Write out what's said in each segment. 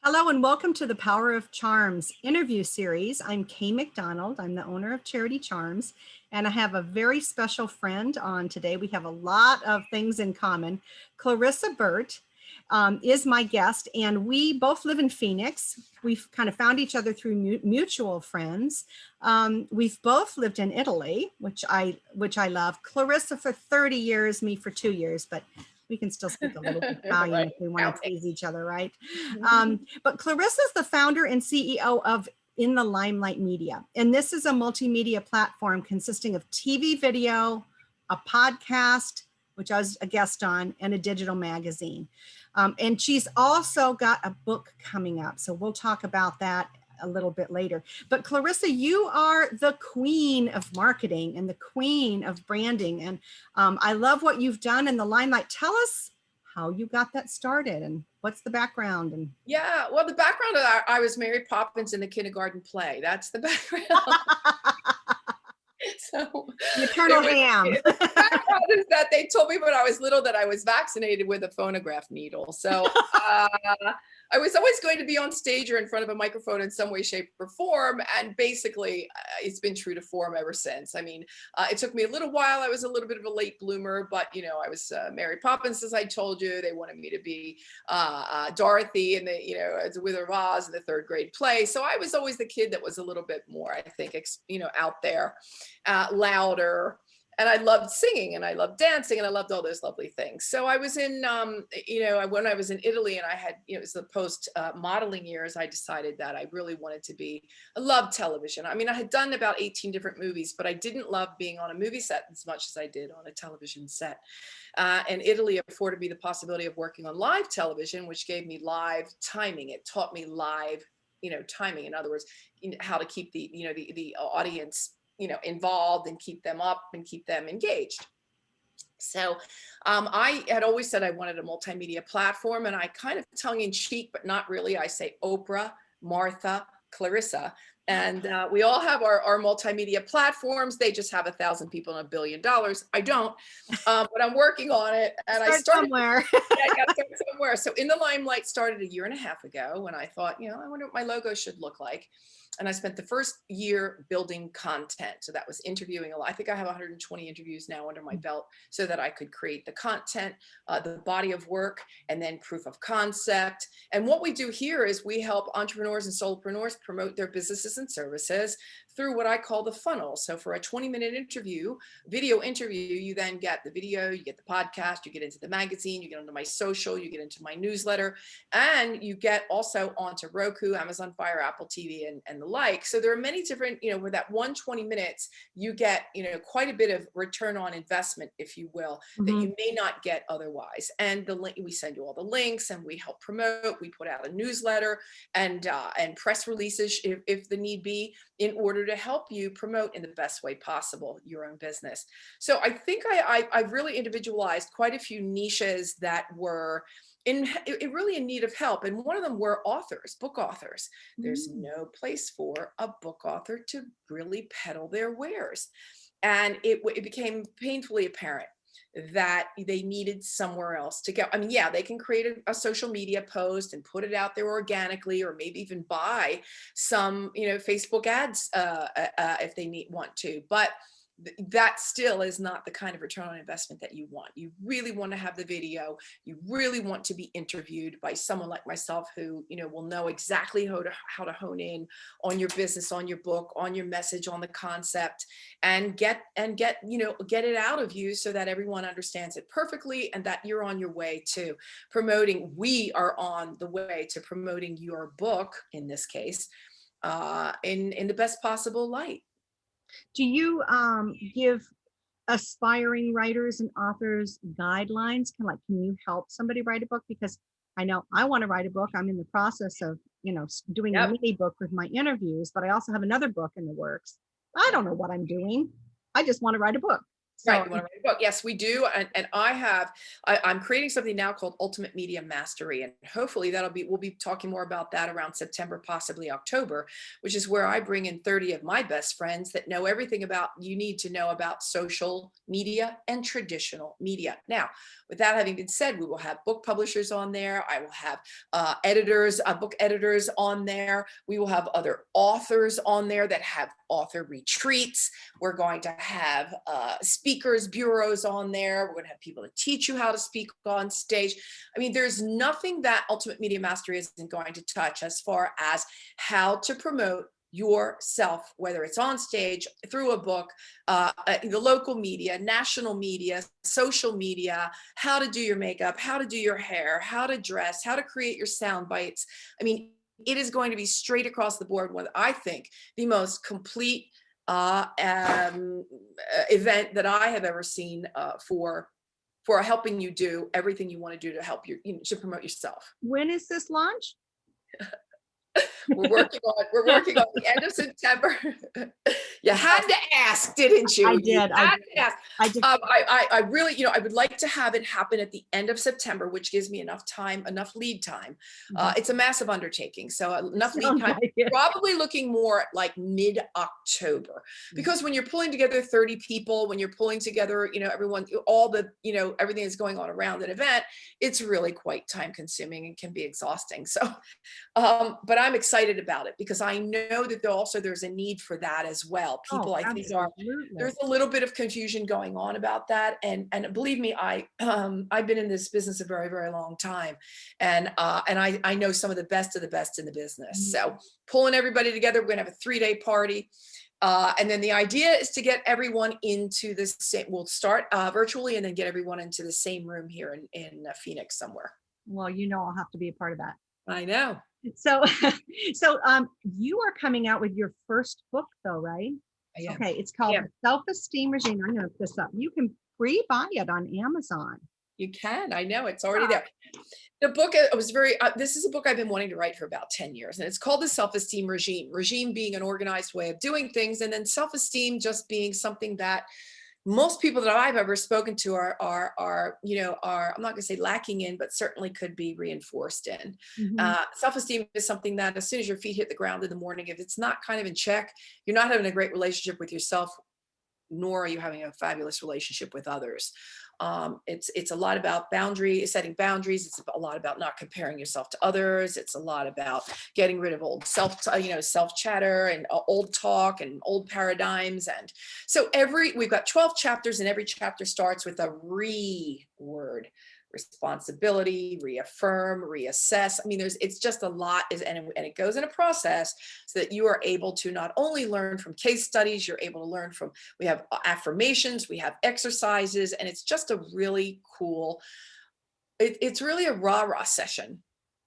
Hello and welcome to the Power of Charms interview series. I'm Kay McDonald. I'm the owner of Charity Charms, and I have a very special friend on today. We have a lot of things in common. Clarissa Burt is my guest, and we both live in Phoenix. We've kind of found each other through mutual friends. We've both lived in Italy, which I love. Clarissa for 30 years, me for 2 years, but we can still speak a little Italian Right. if we want to tease each other, right? But Clarissa is the founder and CEO of In the Limelight Media. And this is a multimedia platform consisting of TV video, a podcast, which I was a guest on, and a digital magazine. And she's also got a book coming up. So we'll talk about that a little bit later. But Clarissa, you are the queen of marketing and the queen of branding. And I love what you've done in the Limelight. Tell us how you got that started and what's the background. And Yeah, well, the background, I was Mary Poppins in the kindergarten play. That's the background. So the eternal ham. the background is that they told me when I was little that I was vaccinated with a phonograph needle. So I was always going to be on stage or in front of a microphone in some way, shape, or form. And basically, it's been true to form ever since. I mean, it took me a little while. I was a little bit of a late bloomer, but I was Mary Poppins, as I told you. They wanted me to be Dorothy in the, as the Wizard of Oz in the third grade play. So I was always the kid that was a little bit more, I think, out there, louder. And I loved singing and I loved dancing and I loved all those lovely things. So I was in, when I was in Italy and I had, it was the post modeling years, I decided that I really wanted to I loved television. I mean, I had done about 18 different movies, but I didn't love being on a movie set as much as I did on a television set. And Italy afforded me the possibility of working on live television, which gave me live timing. It taught me live, timing. In other words, how to keep the audience involved and keep them up and keep them engaged. So I had always said I wanted a multimedia platform, and I kind of tongue in cheek, but not really, I say Oprah, Martha, Clarissa. And we all have our multimedia platforms. They just have 1,000 people and $1 billion. I don't, but I'm working on it. And I started somewhere. Yeah, I got to start somewhere. So In the Limelight started 1.5 years ago when I thought, I wonder what my logo should look like. And I spent the first year building content. So that was interviewing a lot. I think I have 120 interviews now under my belt so that I could create the content, the body of work, and then proof of concept. And what we do here is we help entrepreneurs and solopreneurs promote their businesses and services through what I call the funnel. So for a 20-minute video interview, you then get the video, you get the podcast, you get into the magazine, you get onto my social, you get into my newsletter, and you get also onto Roku, Amazon Fire, Apple TV, and the like. So there are many different, with that 120 minutes, you get, quite a bit of return on investment, if you will, that you may not get otherwise. And the link, we send you all the links and we help promote, we put out a newsletter and press releases if the need be, in order to help you promote in the best way possible your own business. So I think I've really individualized quite a few niches that were really in need of help. And one of them were authors, book authors. There's no place for a book author to really peddle their wares. And it became painfully apparent that they needed somewhere else to go. I mean, yeah, they can create a social media post and put it out there organically, or maybe even buy some, Facebook ads if they want to. But that still is not the kind of return on investment that you want. You really want to have the video. You really want to be interviewed by someone like myself who, will know exactly how to hone in on your business, on your book, on your message, on the concept, and get it out of you so that everyone understands it perfectly and that you're on your way to promoting. We are on the way to promoting your book, in this case, in the best possible light. Do you give aspiring writers and authors guidelines? Can you help somebody write a book? Because I know I want to write a book. I'm in the process of, doing a mini book with my interviews, but I also have another book in the works. I don't know what I'm doing. I just want to write a book. So Right, you want to write a book? Yes, we do, and I'm creating something now called Ultimate Media Mastery, and hopefully we'll be talking more about that around September, possibly October, which is where I bring in 30 of my best friends that know everything you need to know about social media and traditional media. Now, with that having been said, we will have book publishers on there. I will have book editors on there. We will have other authors on there that have author retreats. We're going to have speakers bureaus on there. We're going to have people to teach you how to speak on stage. I mean, there's nothing that Ultimate Media Mastery isn't going to touch as far as how to promote yourself, whether it's on stage, through a book, the local media, national media, social media, how to do your makeup, how to do your hair, how to dress, how to create your sound bites. I mean, it is going to be straight across the board with, I think, the most complete event that I have ever seen for helping you do everything you want to do to help to promote yourself. when is this launch? We're working on the end of September. You had to ask, didn't you? I did. I really, I would like to have it happen at the end of September, which gives me enough lead time. It's a massive undertaking, so enough lead time. Probably looking more like mid-October, because when you're pulling together 30 people, when you're pulling together, everyone, all the, everything that's going on around an event, it's really quite time consuming and can be exhausting. So, but I'm excited about it because I know that there's a need for that as well. People, I think, there's a little bit of confusion going on about that, and believe me, I've been in this business a very, very long time, and I know some of the best in the business. So pulling everybody together, we're gonna have a 3-day party. And then the idea is to get everyone into the same, we'll start virtually and then get everyone into the same room here in Phoenix somewhere. Well, I'll have to be a part of that. I know. So you are coming out with your first book though, right? I am. Okay, it's called Self-Esteem Regime. I'm going to put this up. You can pre-buy it on Amazon. You can. I know, it's already there. The book was this is a book I've been wanting to write for about 10 years, and it's called The Self-Esteem Regime. Regime being an organized way of doing things, and then self-esteem just being something that most people that I've ever spoken to are I'm not going to say lacking in, but certainly could be reinforced in. Self-esteem is something that as soon as your feet hit the ground in the morning, if it's not kind of in check, you're not having a great relationship with yourself, nor are you having a fabulous relationship with others. It's a lot about setting boundaries. It's a lot about not comparing yourself to others. It's a lot about getting rid of old self chatter and old talk and old paradigms. And so we've got 12 chapters, and every chapter starts with a word: responsibility, reaffirm, reassess. I mean, it's just a lot, and it goes in a process so that you are able to not only learn from case studies, you're able to learn from, we have affirmations, we have exercises, and it's just a really cool, it's really a rah-rah session.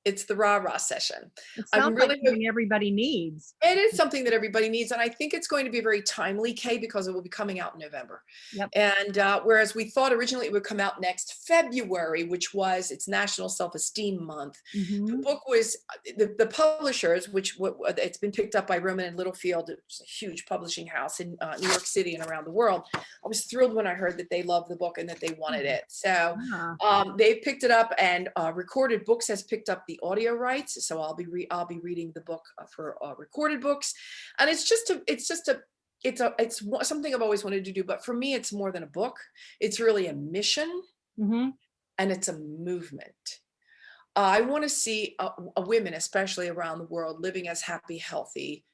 It's the rah-rah session. It sounds like something everybody needs. It is something that everybody needs. And I think it's going to be very timely, Kay, because it will be coming out in November. Yep. And whereas we thought originally it would come out next February, which was its National Self-Esteem Month, the book was, the publishers, it's been picked up by Rowman and Littlefield, it's a huge publishing house in New York City and around the world. I was thrilled when I heard that they loved the book and that they wanted it. So they've picked it up, and Recorded Books has picked up the audio rights, so I'll be reading the book for Recorded Books, and it's something I've always wanted to do. But for me, it's more than a book. It's really a mission, and it's a movement. I want to see women, especially around the world, living as happy, healthy,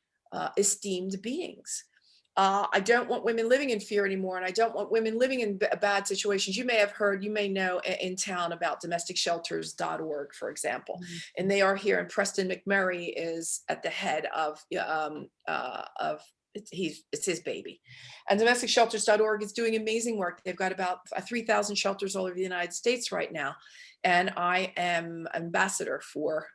esteemed beings. I don't want women living in fear anymore, and I don't want women living in bad situations. You may have heard, you may know in town about domesticshelters.org, for example, and they are here. And Preston McMurray is at the head of it's his baby, and domesticshelters.org is doing amazing work. They've got about 3,000 shelters all over the United States right now, and I am ambassador for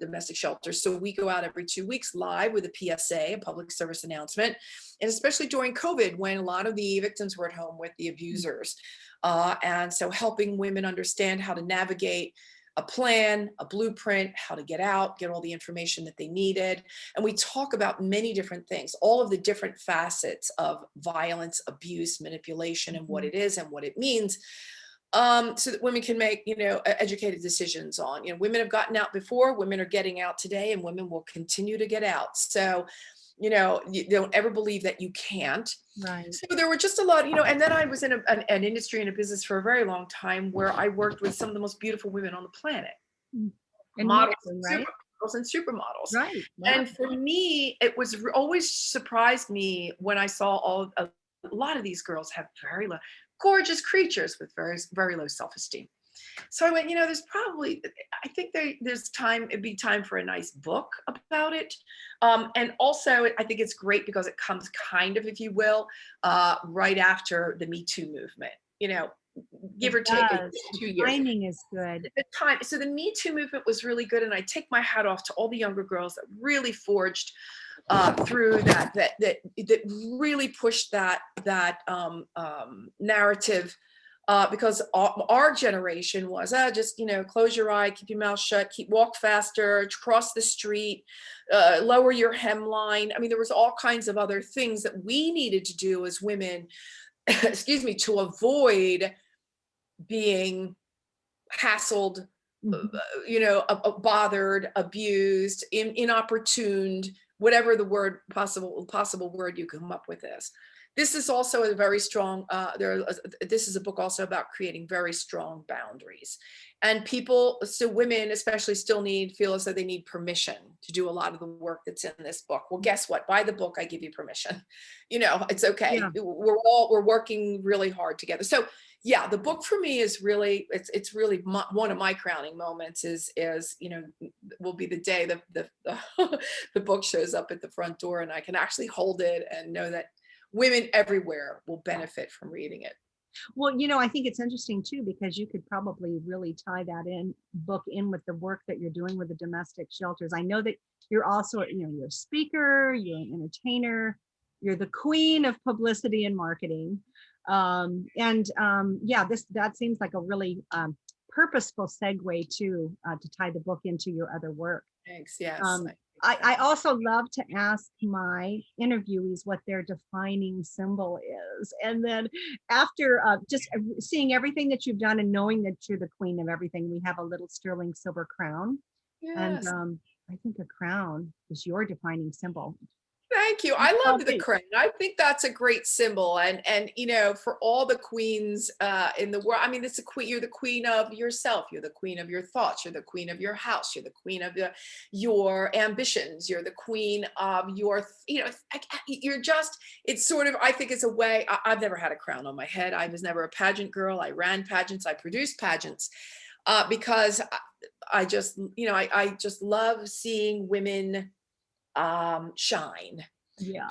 domestic shelters. So we go out every 2 weeks live with a PSA, a public service announcement, and especially during COVID, when a lot of the victims were at home with the abusers. And so helping women understand how to navigate a plan, a blueprint, how to get out, get all the information that they needed. And we talk about many different things, all of the different facets of violence, abuse, manipulation, and what it is and what it means. So that women can make, educated decisions on, women have gotten out before, women are getting out today, and women will continue to get out. So, you don't ever believe that you can't. Right. So there were just a lot, and then I was in an industry and a business for a very long time where I worked with some of the most beautiful women on the planet. And Models, right? supermodels and supermodels. Right. Yeah. And for me, it was always surprised me when I saw a lot of these girls have very low, gorgeous creatures with very, very low self-esteem. So I went, there's probably, I think it'd be time for a nice book about it. And also I think it's great because it comes kind of, if you will, right after the Me Too movement, give or take 2 years. Timing is good. The time. So the Me Too movement was really good. And I take my hat off to all the younger girls that really forged through that really pushed that narrative. Because our generation was just close your eye, keep your mouth shut, walk faster, cross the street, lower your hemline. I mean, there was all kinds of other things that we needed to do as women, excuse me, to avoid being hassled, bothered, abused, inopportuned, whatever the word possible word you come up with is. This is also a very strong, this is a book also about creating very strong boundaries. And women especially feel as though they need permission to do a lot of the work that's in this book. Well, guess what? Buy the book, I give you permission. It's okay. Yeah. We're working really hard together. So yeah, the book for me is really, it's really one of my crowning moments is will be the day the book shows up at the front door and I can actually hold it and know that women everywhere will benefit from reading it. Well, I think it's interesting too, because you could probably really tie that book in with the work that you're doing with the domestic shelters. I know that you're also, you're a speaker, you're an entertainer, you're the queen of publicity and marketing. That seems like a really purposeful segue to tie the book into your other work. Thanks. Yes. I also love to ask my interviewees what their defining symbol is. And then after just seeing everything that you've done and knowing that you're the queen of everything, we have a little sterling silver crown. Yes. And I think a crown is your defining symbol. Thank you. I love the crown. I think that's a great symbol. And for all the queens in the world, I mean, you're the queen of yourself. You're the queen of your thoughts. You're the queen of your house. You're the queen of your ambitions. You're the queen of your, you're just, it's sort of, I think it's a way, I've never had a crown on my head. I was never a pageant girl. I ran pageants. I produced pageants because I just love seeing women shine,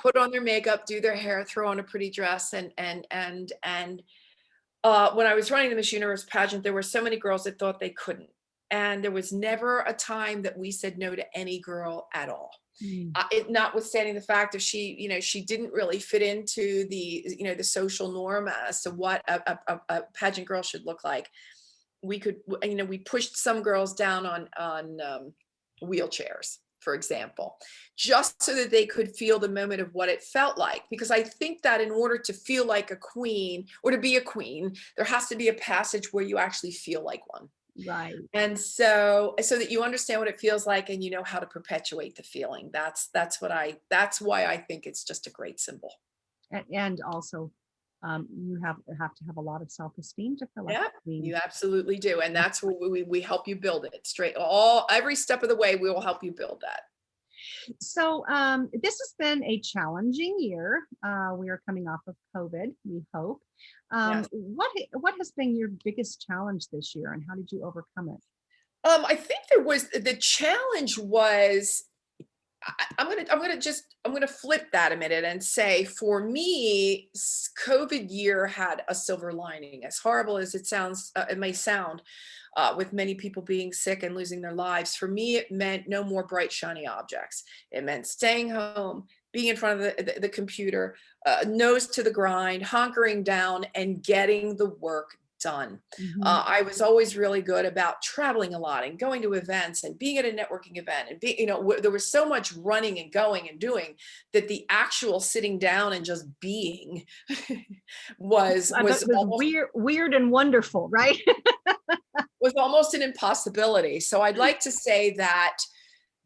put on their makeup, do their hair, throw on a pretty dress. And when I was running the Miss Universe pageant, there were so many girls that thought they couldn't. And there was never a time that we said no to any girl at all. Notwithstanding the fact that she didn't really fit into the social norm as to what a pageant girl should look like. We pushed some girls down on wheelchairs, for example, just so that they could feel the moment of what it felt like. Because I think that in order to feel like a queen or to be a queen, there has to be a passage where you actually feel like one. Right. And so that you understand what it feels like and you know how to perpetuate the feeling. That's why I think it's just a great symbol. And also, you have to have a lot of self-esteem to feel like a queen. You absolutely do. And that's where we help you build it every step of the way. We will help you build that. So this has been a challenging year. We are coming off of COVID, we hope. Yes. What has been your biggest challenge this year and how did you overcome it? I think the challenge was, I'm going to flip that a minute and say, for me, COVID year had a silver lining. As horrible as it sounds, it may sound, with many people being sick and losing their lives. For me, it meant no more bright, shiny objects. It meant staying home, being in front of the computer, nose to the grind, hunkering down and getting the work done. Mhm. I was always really good about traveling a lot and going to events and being at a networking event and being, there was so much running and going and doing that the actual sitting down and just being was I bet it was almost, weird and wonderful, right? was almost an impossibility. So I'd like to say that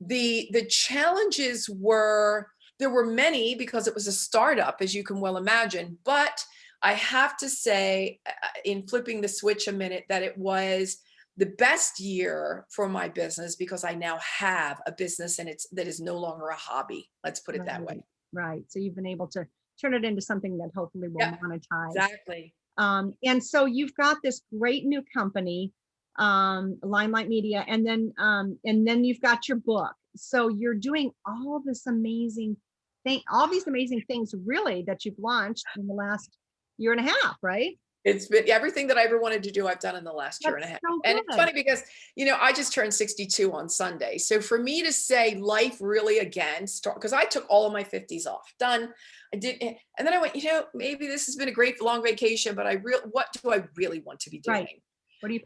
the challenges there were many because it was a startup, as you can well imagine, but I have to say, in flipping the switch a minute, that it was the best year for my business because I now have a business and that is no longer a hobby. Let's put it that way. Right. So you've been able to turn it into something that hopefully will monetize. Exactly. And so you've got this great new company, Limelight Media, and then you've got your book. So you're doing all these amazing things really that you've launched in the last year and a half, right? It's been everything that I ever wanted to do, I've done in the last year and a half. So and it's funny because, I just turned 62 on Sunday. So for me to say life really again, because I took all of my 50s off, done. I did. And then I went, maybe this has been a great long vacation, but what do I really want to be doing? Right. What do you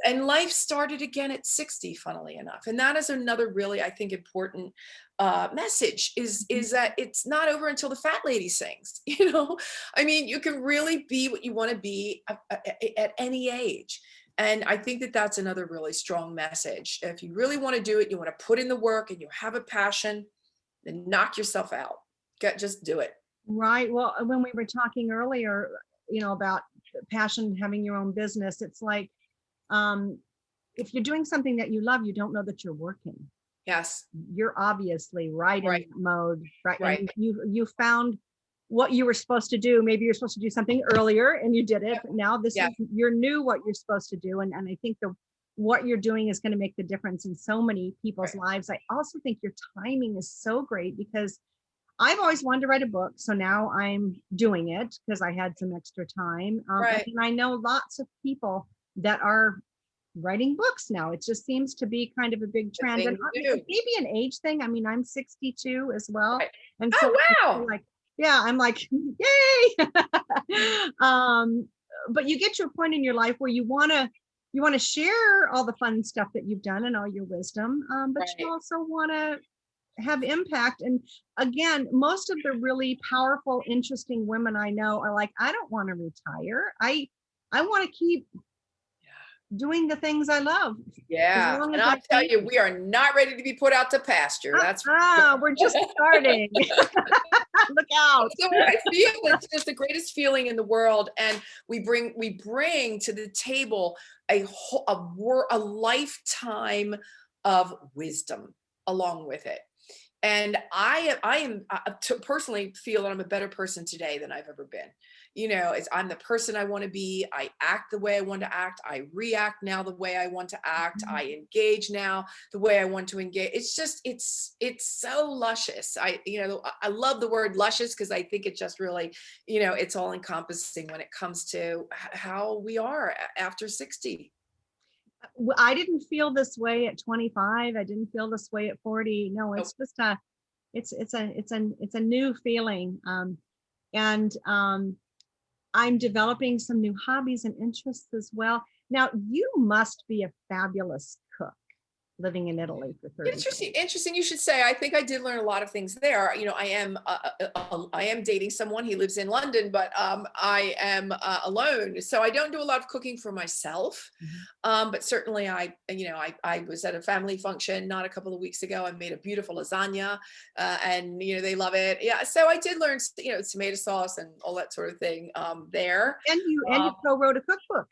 and life started again at 60, funnily enough. And that is another really, I think, important message is that it's not over until the fat lady sings. I mean, you can really be what you want to be at any age. And I think that that's another really strong message. If you really want to do it, you want to put in the work and you have a passion, then knock yourself out. Just do it. Right. Well, when we were talking earlier, about passion, having your own business, it's like, if you're doing something that you love, you don't know that you're working. Yes. You're obviously right in that mode, right? Right. And you found what you were supposed to do. Maybe you're supposed to do something earlier and you did it, but now you're new what you're supposed to do. And I think what you're doing is going to make the difference in so many people's lives. I also think your timing is so great because I've always wanted to write a book. So now I'm doing it because I had some extra time. And I know lots of people that are writing books now. It just seems to be kind of a big trend. And maybe an age thing. I mean, I'm 62 as well. Right. And so wow. I'm like, yay. But you get to a point in your life where you want to share all the fun stuff that you've done and all your wisdom. But you also want to have impact. And again, most of the really powerful, interesting women I know are like, I don't want to retire. I want to keep doing the things I love. Yeah. And I'll tell you, we are not ready to be put out to pasture. That's we're just starting. Look out. So I feel it's just the greatest feeling in the world. And we bring to the table a lifetime of wisdom along with it. And I personally feel that I'm a better person today than I've ever been. I'm the person I want to be. I act the way I want to act. I react now the way I want to act. I engage now the way I want to engage. It's just, it's so luscious. I love the word luscious because I think it just really, it's all encompassing when it comes to how we are after 60. I didn't feel this way at 25. I didn't feel this way at 40. No, it's just it's a new feeling. And I'm developing some new hobbies and interests as well. Now, you must be a fabulous cook living in Italy for 30 years. Interesting. You should say. I think I did learn a lot of things there. I am dating someone. He lives in London, but I am alone, so I don't do a lot of cooking for myself. But certainly, I was at a family function not a couple of weeks ago. I made a beautiful lasagna, and they love it. Yeah, so I did learn tomato sauce and all that sort of thing there. And you co-wrote a cookbook.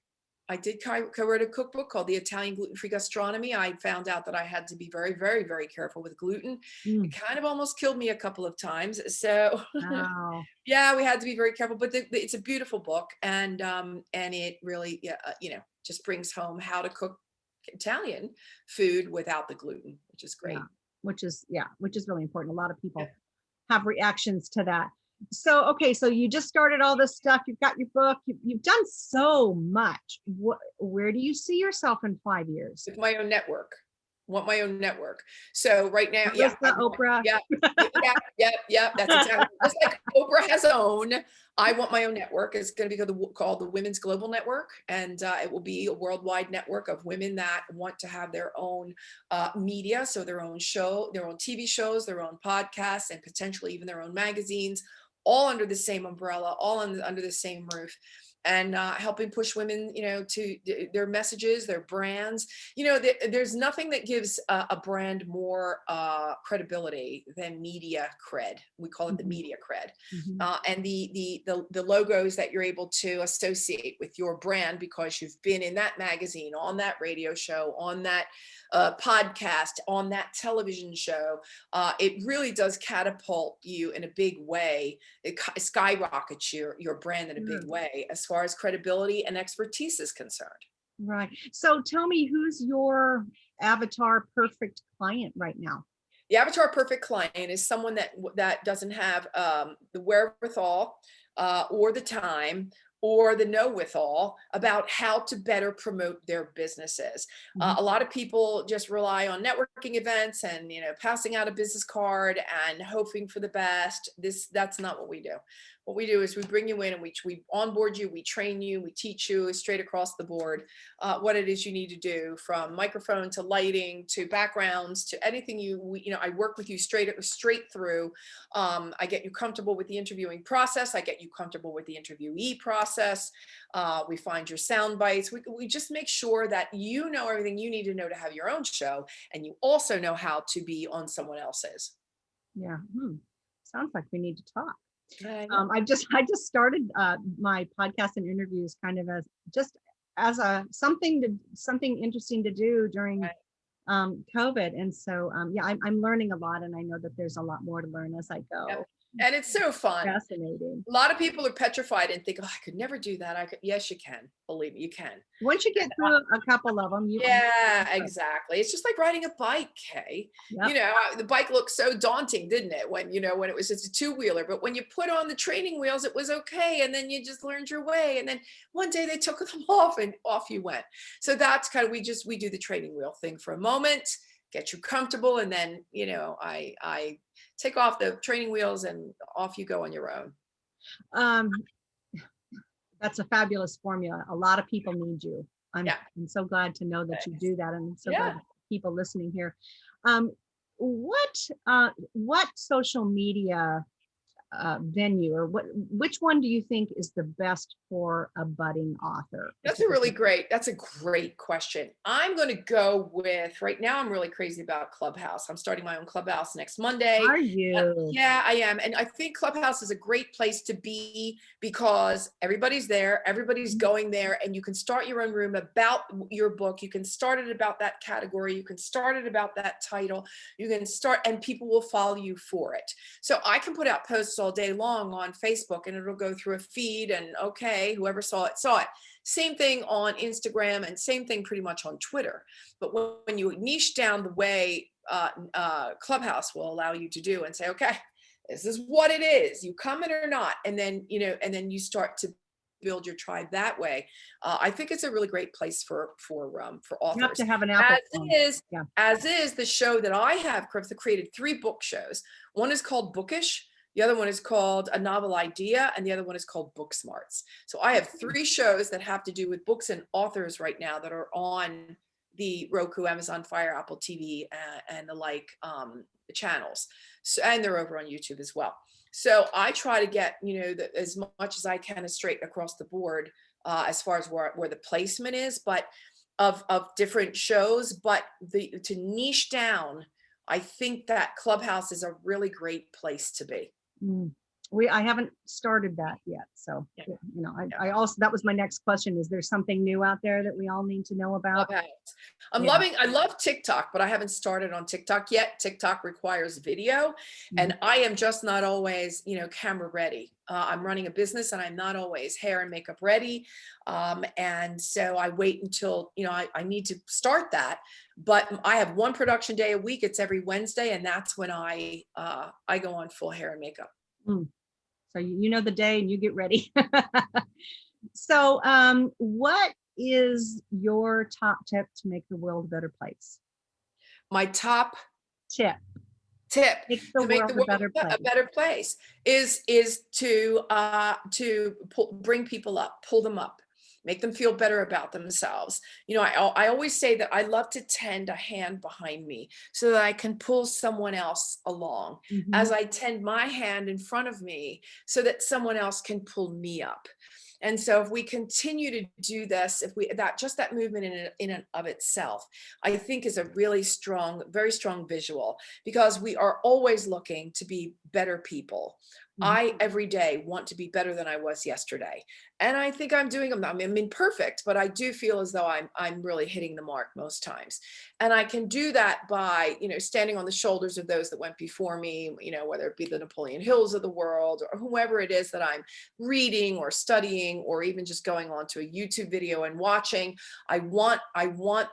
I did co-wrote a cookbook called the Italian Gluten-Free Gastronomy. I found out that I had to be very, very, very careful with gluten. It kind of almost killed me a couple of times. So yeah, we had to be very careful, but it's a beautiful book. And it really, just brings home how to cook Italian food without the gluten, which is great. Which is really important. A lot of people have reactions to that. So, okay, so you just started all this stuff. You've got your book. You've done so much. Where do you see yourself in 5 years? With my own network. Want my own network. So right now, Where's the Oprah? Yeah. That's exactly just like Oprah has her own. I want my own network. It's going to be called the Women's Global Network, and it will be a worldwide network of women that want to have their own media, so their own show, their own TV shows, their own podcasts, and potentially even their own magazines, all under the same umbrella, all under the same roof. And helping push women, to their messages, their brands. There's nothing that gives a brand more credibility than media cred. We call it the media cred. And the logos that you're able to associate with your brand because you've been in that magazine, on that radio show, on that podcast, on that television show, it really does catapult you in a big way. It skyrockets your brand in a big way as far as credibility and expertise is concerned. Right. So tell me, who's your avatar perfect client right now? The avatar perfect client is someone that doesn't have the wherewithal or the time or the know-withal about how to better promote their businesses. A lot of people just rely on networking events and passing out a business card and hoping for the best. That's not what we do. What we do is we bring you in and we onboard you, we train you, we teach you straight across the board what it is you need to do, from microphone to lighting to backgrounds to anything I work with you straight through. I get you comfortable with the interviewing process. I get you comfortable with the interviewee process. We find your sound bites. We just make sure that you know everything you need to know to have your own show, and you also know how to be on someone else's. Yeah. Sounds like we need to talk. I just started my podcast and interviews kind of as something interesting to do during COVID, and so I'm learning a lot, and I know that there's a lot more to learn as I go. Yep. And it's so fun. Fascinating. A lot of people are petrified and think, oh, I could never do that. Yes, you can. Believe me, you can. Once you get through a couple of them, exactly. It's just like riding a bike, Kay. Yep. The bike looked so daunting, didn't it? When it was just a two-wheeler, but when you put on the training wheels, it was okay. And then you just learned your way. And then one day they took them off and off you went. So that's kind of, we do the training wheel thing for a moment, get you comfortable. And then, I take off the training wheels and off you go on your own. That's a fabulous formula. A lot of people need you. I'm so glad to know that you do that. And I'm so glad that people listening here. What social media venue, or which one do you think is the best for a budding author? That's a great question. I'm going to go with, right now, I'm really crazy about Clubhouse. I'm starting my own Clubhouse next Monday. Are you? Yeah, I am. And I think Clubhouse is a great place to be because everybody's there, everybody's going there, and you can start your own room about your book. You can start it about that category. You can start it about that title. You can start, and people will follow you for it. So I can put out posts all day long on Facebook, and it'll go through a feed, and okay, whoever saw it, saw it. Same thing on Instagram, and same thing pretty much on Twitter. But when you niche down the way Clubhouse will allow you to do, and say, okay, this is what it is, you come in or not, and then you start to build your tribe that way. I think it's a really great place for authors. You have to have an Apple as is the show that I have created 3 book shows. One is called Bookish. The other one is called A Novel Idea, and the other one is called Book Smarts. So I have 3 shows that have to do with books and authors right now that are on the Roku, Amazon Fire, Apple TV, and the like channels. So, and they're over on YouTube as well. So I try to get as much as I can straight across the board as far as where the placement is, but of different shows. But to niche down, I think that Clubhouse is a really great place to be. I haven't started that yet. So, I also, that was my next question. Is there something new out there that we all need to know about? I love TikTok, but I haven't started on TikTok yet. TikTok requires video, and I am just not always, camera ready. I'm running a business and I'm not always hair and makeup ready. And so I wait until, I need to start that, but I have 1 production day a week. It's every Wednesday. And that's when I go on full hair and makeup. So you know the day and you get ready. So what is your top tip to make the world a better place? my top tip tip makes the to make world the world a a better place is to bring people up, pull them up, make them feel better about themselves. You know, I always say that I love to tend a hand behind me so that I can pull someone else along as I tend my hand in front of me so that someone else can pull me up. And so if we continue to do this, if we that movement in and of itself, I think is a really strong, very strong visual, because we are always looking to be better people. I every day want to be better than I was yesterday. And I think I'm doing them. I mean, imperfect, but I do feel as though I'm really hitting the mark most times. And I can do that by, you know, standing on the shoulders of those that went before me, you know, whether it be the Napoleon Hills of the world or whoever it is that I'm reading or studying, or even just going on to a YouTube video and watching. I want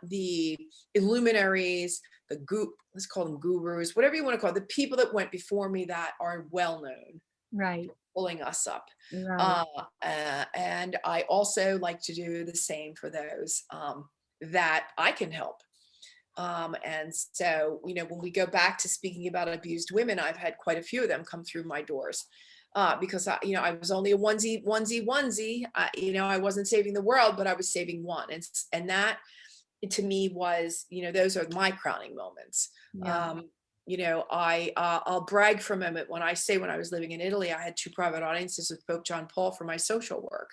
the illuminaries, let's call them gurus, whatever you want to call it, the people that went before me that are well known. Right. Pulling us up. Right. And I also like to do the same for those that I can help. And so, you know, when we go back to speaking about abused women, I've had quite a few of them come through my doors because you know, I was only a onesie. You know, I wasn't saving the world, but I was saving one. And that to me was, you know, those are my crowning moments. Yeah. You know, I'll brag for a moment when I say when I was living in Italy, I had 2 private audiences with Pope John Paul for my social work.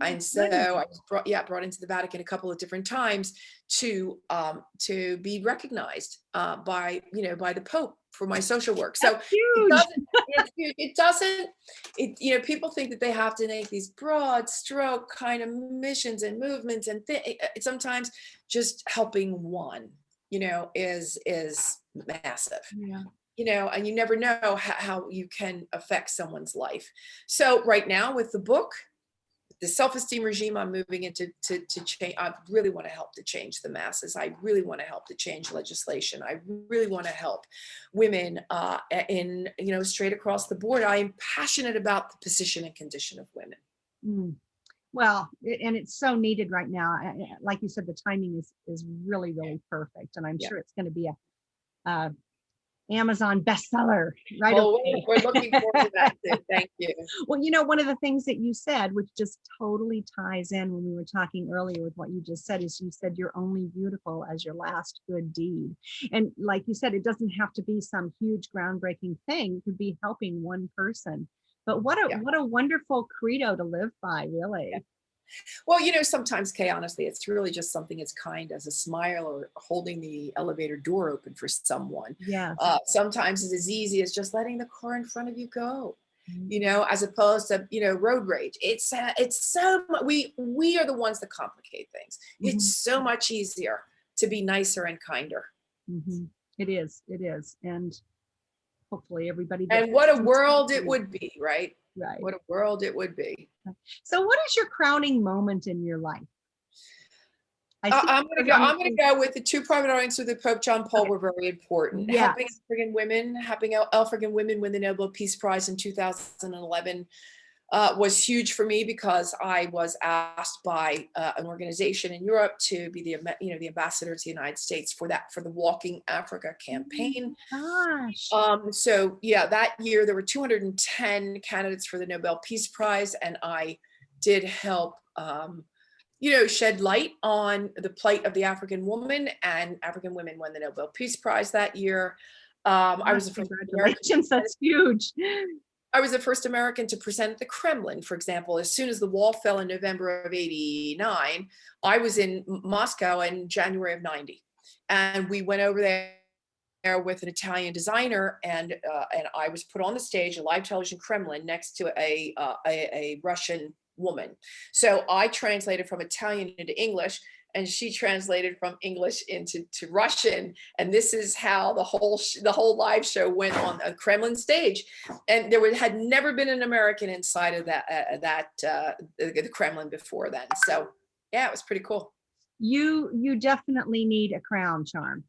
And so I was brought into the Vatican a couple of different times to be recognized by the Pope for my social work. So it doesn't, you know, people think that they have to make these broad stroke kind of missions and movements, and sometimes just helping one, you know, is massive. Yeah. You know, and you never know how you can affect someone's life. So right now with the book, the self-esteem regime, I'm moving into to change. I really want to help to change the masses. I really want to help to change legislation. I really want to help women in, you know, straight across the board. I am passionate about the position and condition of women. Well, and it's so needed right now. Like you said, the timing is really, really perfect. And I'm sure it's going to be a Amazon bestseller right away. We're looking forward to that too. Thank you. Well, you know, one of the things that you said, which just totally ties in when we were talking earlier with what you just said, is you said you're only beautiful as your last good deed. And like you said, it doesn't have to be some huge groundbreaking thing. It could be helping one person. But what a wonderful credo to live by, really. Yeah. Well, you know, sometimes, Kay, honestly, it's really just something as kind as a smile or holding the elevator door open for someone. Yeah. Sometimes it's as easy as just letting the car in front of you go, you know, as opposed to, you know, road rage. It's so we are the ones that complicate things. It's so much easier to be nicer and kinder. It is. And hopefully everybody. And what a world it would be, right? Right. What a world it would be. So what is your crowning moment in your life? I'm going to go with the 2 private audiences with Pope John Paul were very important. Yes. Helping African women win the Nobel Peace Prize in 2011 was huge for me, because I was asked by an organization in Europe to be the ambassador to the United States for the Walking Africa campaign. Gosh. So yeah, that year there were 210 candidates for the Nobel Peace Prize, and I did help you know, shed light on the plight of the African woman, and African women won the Nobel Peace Prize that year. I was the first American. That's huge. I was the first American to present at the Kremlin, for example. As soon as the wall fell in November of '89, I was in Moscow in January of '90, and we went over there with an Italian designer, and I was put on the stage, a live television Kremlin, next to a Russian woman. So I translated from Italian into English, and she translated from English into Russian. And this is how the whole live show went on a Kremlin stage. And there had never been an American inside of the Kremlin before then. So yeah, it was pretty cool. You definitely need a crown, Charm.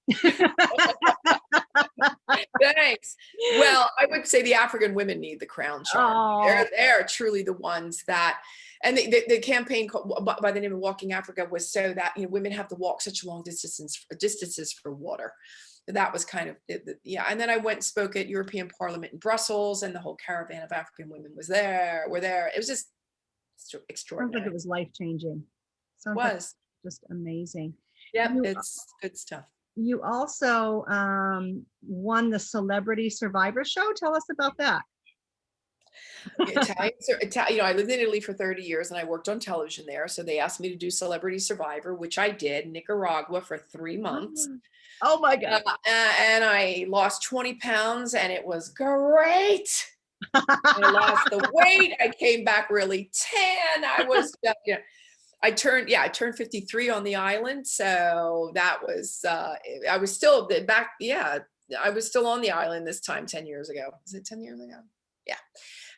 Thanks. Well, I would say the African women need the crown charm. Oh, They're truly the ones that, and the campaign by the name of Walking Africa was so that, you know, women have to walk such long distances for water. That was kind of, yeah. And then I went and spoke at European Parliament in Brussels, and the whole caravan of African women were there. It was just extraordinary. sounds like it was life-changing. Sounds like just amazing. Yep, it's good stuff. You also won the Celebrity Survivor Show. Tell us about that. Italian, you know, I lived in Italy for 30 years and I worked on television there. So they asked me to do Celebrity Survivor, which I did, Nicaragua, for 3 months. Oh my God. And I lost 20 pounds and it was great. I lost the weight. I came back really tan. I was, you know, I turned 53 on the island. So that was, I was still back. Yeah. I was still on the island this time 10 years ago. Was it 10 years ago? Yeah.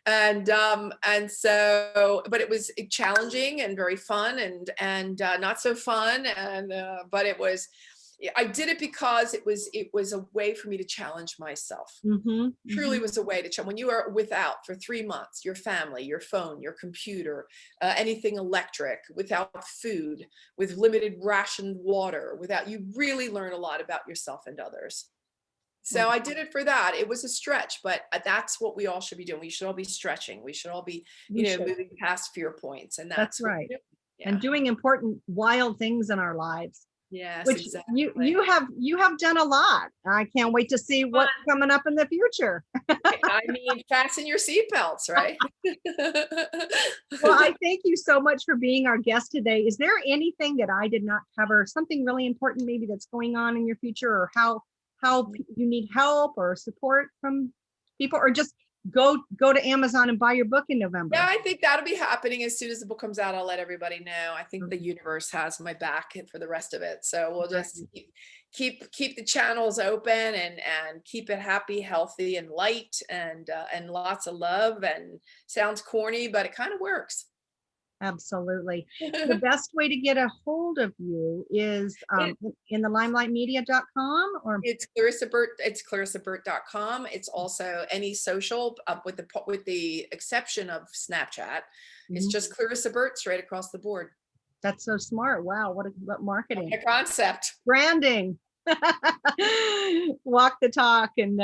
And so, but it was challenging and very fun and not so fun. And, but I did it because it was a way for me to challenge myself. Truly was a way to challenge. When you are without for 3 months, your family, your phone, your computer, anything electric, without food, with limited rationed water, you really learn a lot about yourself and others. So I did it for that. It was a stretch, but that's what we all should be doing. We should all be stretching. We should all be, moving past fear points. And that's right. Yeah. And doing important, wild things in our lives. Yes, which exactly. you have done a lot. I can't wait to see what's coming up in the future. I mean, fasten your seatbelts, right? Well, I thank you so much for being our guest today. Is there anything that I did not cover? Something really important maybe that's going on in your future, or how you need help or support from people, or just go to Amazon and buy your book in November? Yeah, I think that'll be happening as soon as the book comes out. I'll let everybody know. I think the universe has my back for the rest of it. So we'll just keep the channels open and keep it happy, healthy, and light, and lots of love. And sounds corny, but it kind of works. Absolutely. The best way to get a hold of you is in the limelightmedia.com, or it's Clarissa Burt. It's clarissaburt.com. It's also any social with the exception of Snapchat. It's just Clarissa Burt straight across the board. That's so smart. Wow. What marketing. What a concept. Branding. Walk the talk, and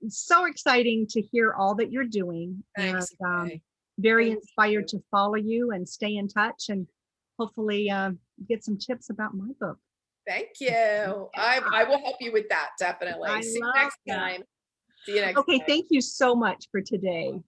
so exciting to hear all that you're doing. Thanks. And, very inspired to follow you and stay in touch, and hopefully get some tips about my book. Thank you. I will help you with that, definitely. See you next time. Okay, thank you so much for today.